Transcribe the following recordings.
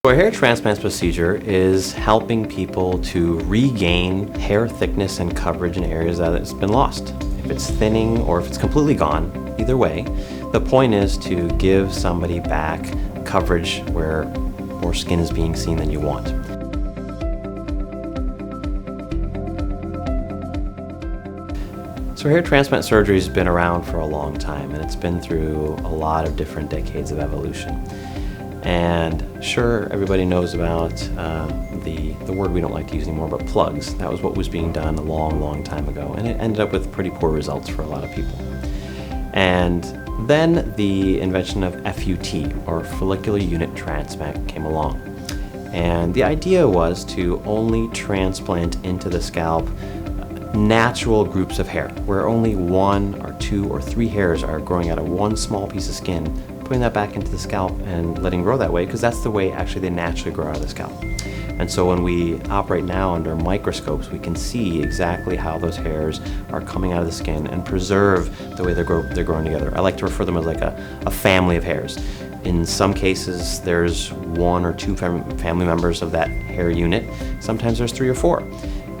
So a hair transplant procedure is helping people to regain hair thickness and coverage in areas that has been lost. If it's thinning or if it's completely gone, either way, the point is to give somebody back coverage where more skin is being seen than you want. So hair transplant surgery has been around for a long time, and it's been through a lot of different decades of evolution. And sure, everybody knows about the word we don't like to use anymore, but plugs. That was what was being done a long time ago, and it ended up with pretty poor results for a lot of people. And then the invention of FUT, or follicular unit transplant, came along. And the idea was to only transplant into the scalp natural groups of hair, where only 1 or 2 or 3 hairs are growing out of one small piece of skin, putting that back into the scalp and letting grow that way, because that's the way actually they naturally grow out of the scalp. And so when we operate now under microscopes, we can see exactly how those hairs are coming out of the skin and preserve the way they're growing together. I like to refer them as like a family of hairs. In some cases, there's 1 or 2 family members of that hair unit. Sometimes there's 3 or 4.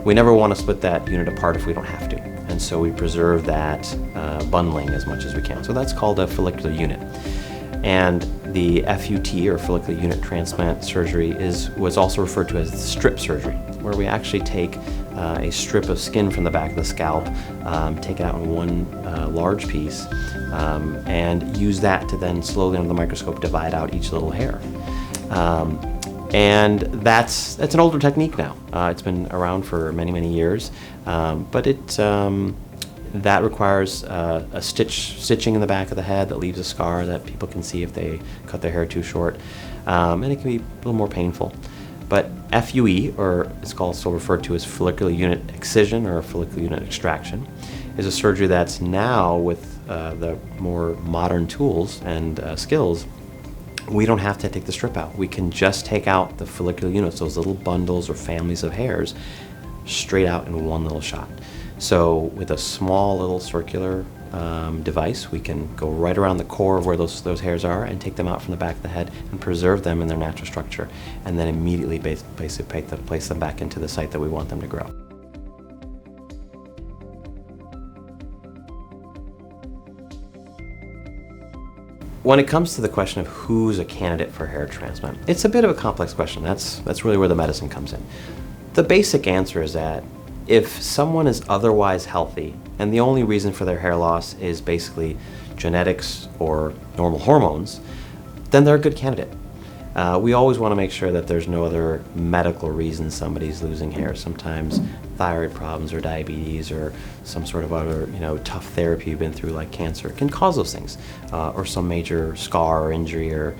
We never want to split that unit apart if we don't have to. And so we preserve that bundling as much as we can. So that's called a follicular unit. And the FUT, or follicular unit transplant surgery, was also referred to as strip surgery, where we actually take a strip of skin from the back of the scalp, take it out in one large piece, and use that to then slowly under the microscope divide out each little hair. And that's an older technique now. It's been around for many years, but that requires a stitching in the back of the head that leaves a scar that people can see if they cut their hair too short, and it can be a little more painful. But FUE, or it's also referred to as follicular unit excision or follicular unit extraction, is a surgery that's now, with the more modern tools and skills, we don't have to take the strip out. We can just take out the follicular units, those little bundles or families of hairs, straight out in one little shot. So with a small little circular device, we can go right around the core of where those hairs are and take them out from the back of the head and preserve them in their natural structure, and then immediately basically place them back into the site that we want them to grow. When it comes to the question of who's a candidate for hair transplant, it's a bit of a complex question. That's really where the medicine comes in. The basic answer is that if someone is otherwise healthy and the only reason for their hair loss is basically genetics or normal hormones, then they're a good candidate. We always want to make sure that there's no other medical reason somebody's losing hair. Sometimes thyroid problems or diabetes or some sort of other tough therapy you've been through, like cancer, can cause those things, or some major scar or injury or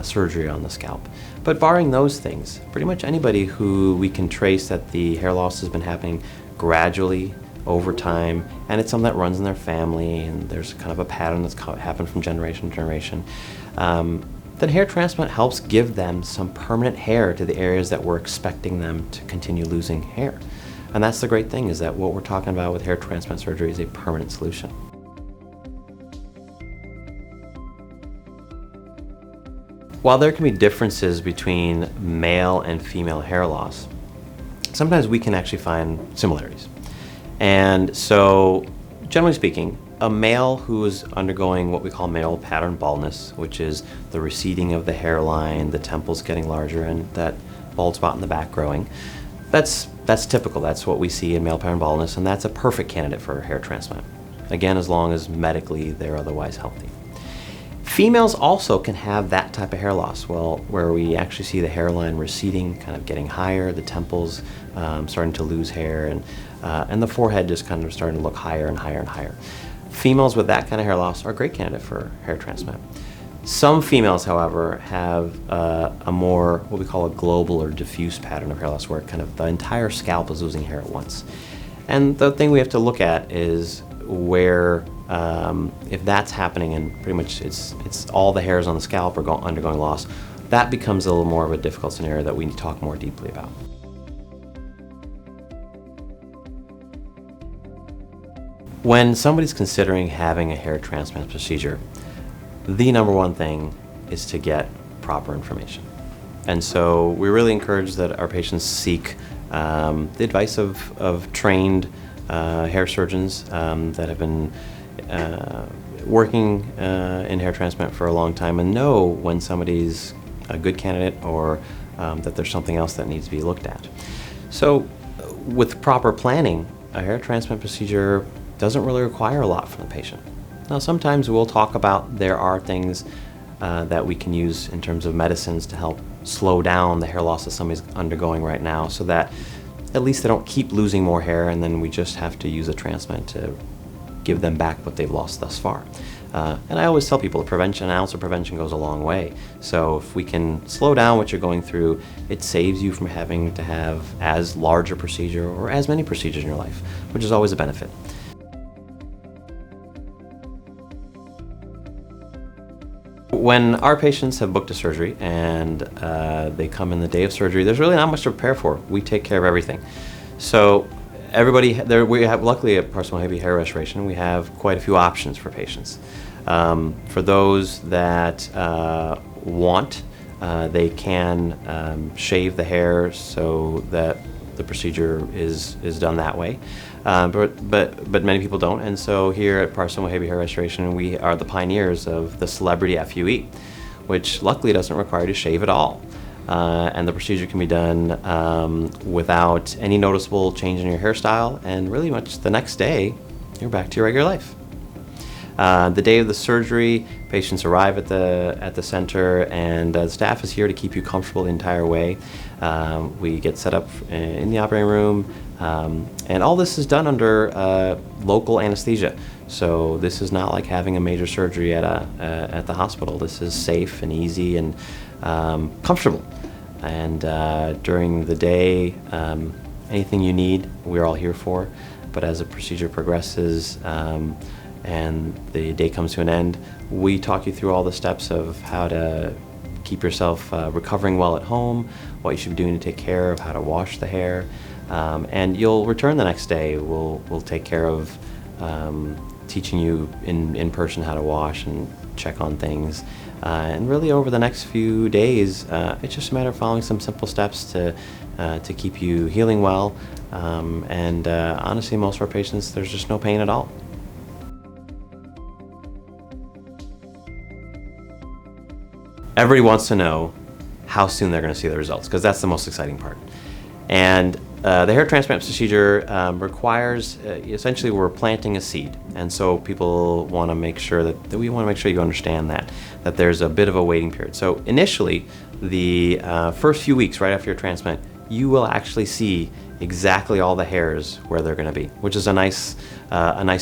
surgery on the scalp. But barring those things, pretty much anybody who we can trace that the hair loss has been happening gradually over time, and it's something that runs in their family, and there's kind of a pattern that's happened from generation to generation, then hair transplant helps give them some permanent hair to the areas that we're expecting them to continue losing hair. And that's the great thing, is that what we're talking about with hair transplant surgery is a permanent solution. While there can be differences between male and female hair loss, sometimes we can actually find similarities. And so, generally speaking, a male who is undergoing what we call male pattern baldness, which is the receding of the hairline, the temples getting larger, and that bald spot in the back growing, that's typical. That's what we see in male pattern baldness, and that's a perfect candidate for hair transplant. Again, as long as medically they're otherwise healthy. Females also can have that type of hair loss, where we actually see the hairline receding, kind of getting higher, the temples starting to lose hair, and the forehead just kind of starting to look higher and higher and higher. Females with that kind of hair loss are a great candidate for hair transplant. Some females, however, have a more, what we call a global or diffuse pattern of hair loss, where kind of the entire scalp is losing hair at once. And the thing we have to look at is where, if that's happening and pretty much it's all the hairs on the scalp are undergoing loss, that becomes a little more of a difficult scenario that we need to talk more deeply about. When somebody's considering having a hair transplant procedure, the number one thing is to get proper information. And so we really encourage that our patients seek the advice of trained hair surgeons that have been working in hair transplant for a long time and know when somebody's a good candidate or that there's something else that needs to be looked at. So with proper planning, a hair transplant procedure doesn't really require a lot from the patient. Now sometimes we'll talk about there are things that we can use in terms of medicines to help slow down the hair loss that somebody's undergoing right now so that at least they don't keep losing more hair and then we just have to use a transplant to give them back what they've lost thus far. And I always tell people an ounce of prevention goes a long way. So if we can slow down what you're going through, it saves you from having to have as large a procedure or as many procedures in your life, which is always a benefit. When our patients have booked a surgery and they come in the day of surgery, there's really not much to prepare for. We take care of everything. So we have, luckily at Parsa Mohebi Hair Restoration, we have quite a few options for patients. For those that want, they can shave the hair so that the procedure is done that way. But many people don't, and so here at Parsa Mohebi Hair Restoration, we are the pioneers of the celebrity FUE, which luckily doesn't require you to shave at all. And the procedure can be done without any noticeable change in your hairstyle, and really much the next day, you're back to your regular life. The day of the surgery, patients arrive at the center, and the staff is here to keep you comfortable the entire way. We get set up in the operating room, and all this is done under local anesthesia. So this is not like having a major surgery at the hospital. This is safe and easy and comfortable. And during the day, anything you need, we're all here for. But as the procedure progresses and the day comes to an end, we talk you through all the steps of how to keep yourself recovering well at home, what you should be doing to take care of, how to wash the hair, and you'll return the next day. We'll take care of teaching you in person how to wash and check on things. And really over the next few days, it's just a matter of following some simple steps to keep you healing well. And honestly, most of our patients, there's just no pain at all. Everybody wants to know how soon they're going to see the results, because that's the most exciting part. And the hair transplant procedure requires, essentially we're planting a seed. And so people want to make sure that we want to make sure you understand that there's a bit of a waiting period. So initially, the first few weeks right after your transplant, you will actually see exactly all the hairs where they're going to be, which is a nice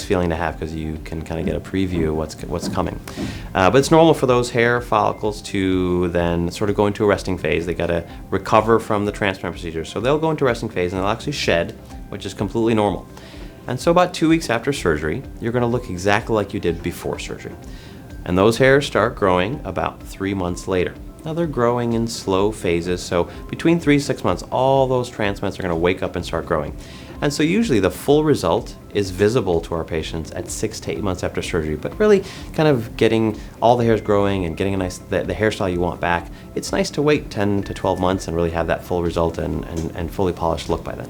feeling to have, because you can kind of get a preview of what's coming. But it's normal for those hair follicles to then sort of go into a resting phase. They got to recover from the transplant procedure, so they'll go into a resting phase and they'll actually shed, which is completely normal. And so about 2 weeks after surgery, you're going to look exactly like you did before surgery. And those hairs start growing about 3 months later. Now they're growing in slow phases, so between 3 to 6 months, all those transplants are going to wake up and start growing. And so usually the full result is visible to our patients at 6 to 8 months after surgery, but really kind of getting all the hairs growing and getting the hairstyle you want back, it's nice to wait 10 to 12 months and really have that full result and fully polished look by then.